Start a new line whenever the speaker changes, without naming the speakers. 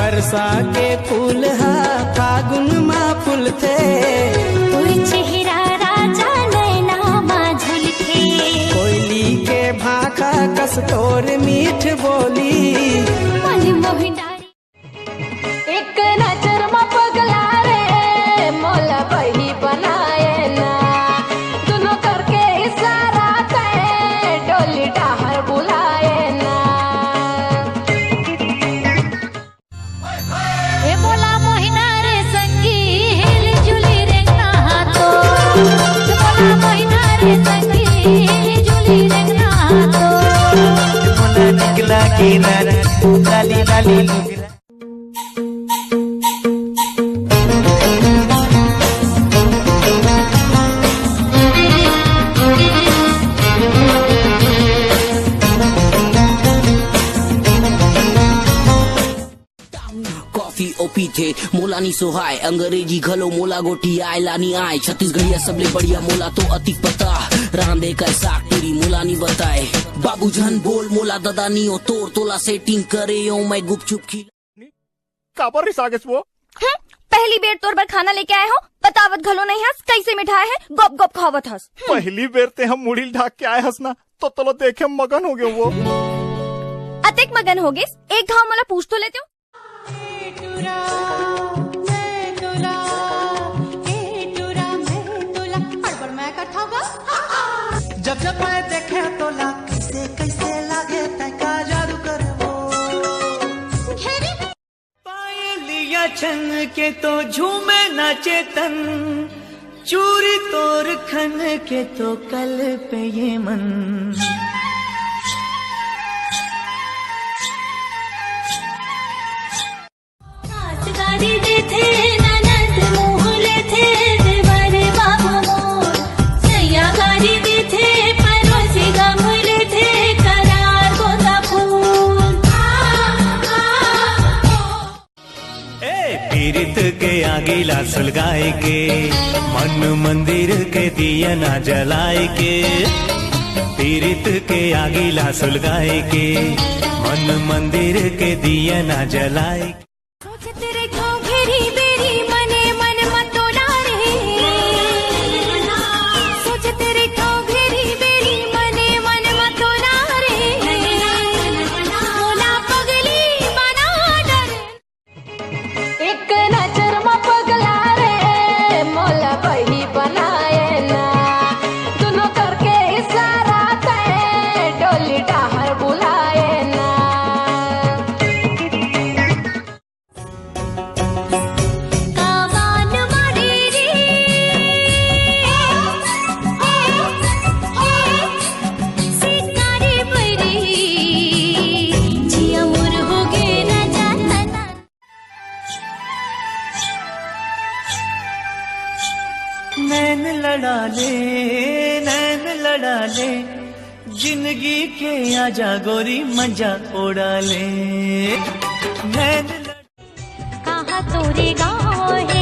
बरसा के फूल हा फागुन माँ फूल थे।
तोर चेहरा राजा नैना माँ झलके।
कोयली के भाखा कस तोर मीठ बोली।
मन मोहिडारी
एक नजर में पगला रे मोला बही बनाए ना। दोनों करके इशारा करे डोली डाहर बुलाए ना।
ए मोला मोहिना रे संगी हिल जुली रे नहातो। मोला मोहिना रे संगी हिल जुली रे नहातो।
मोला निकला किनारा लाली लाली लुगरा।
कॉफी ओपी थे मोला नी सोहाय अंग्रेजी घलो मोला गोटी आय लानी आय छत्तीसगढ़िया सबले बढ़िया मोला तो अतिक पता रांधे कैसा तेरी मोला नी बताए बाबू जन बोल मोला ददा नी ओ तोर तोला सेटिंग करे ओ मैं गुपचुप खिला
काबर रिसागेस वो
पहली बेर तोर बर खाना लेके आए हो बतावत घलो नहीं हस कैसे मिठाई है गप गप खावत हस।
पहली बेर ते हम मुड़ील ढाक के आए हंसना तो तलो देखे मगन हो गए वो।
अतेक मगन हो गए एक घाव मला पूछ तो लेते हो।
जब जब मैं देखे तोला कैसे कैसे लागे तैका जादू कर वो। पायलिया छन के तो झूमे नाचे तन चूरी तोर खन के तो कल पे ये मन।
गाड़ी दे थे ननद मोहले थे देवारे बाबा मोर। सैया गाड़ी दे थे परोसी गमले थे करार गोदा फूल।
पीरित के आगीला सुलगाए के मन मंदिर के दिया ना जलाए के। पीरित के आगीला सुलगाए के मन मंदिर के दिया ना जलाए।
तेरे को घेरी बेरी मने मन मतोला रे। सोच तेरे को घेरी बेरी मने मन मतोला रे। मोला पगली बना डरे।
एक नजर में पगला रे मोला बही बनाए ना। दोनों करके इशारा करे डोली डाहर बुलाए ना।
कावान मारी रे सिकारी बरी जिया मोर हो गे ना जाता ना।
नैन लड़ा ले जिंदगी के आजा गोरी मजा उड़ा ले। नैन
कहाँ तोरे गाँव है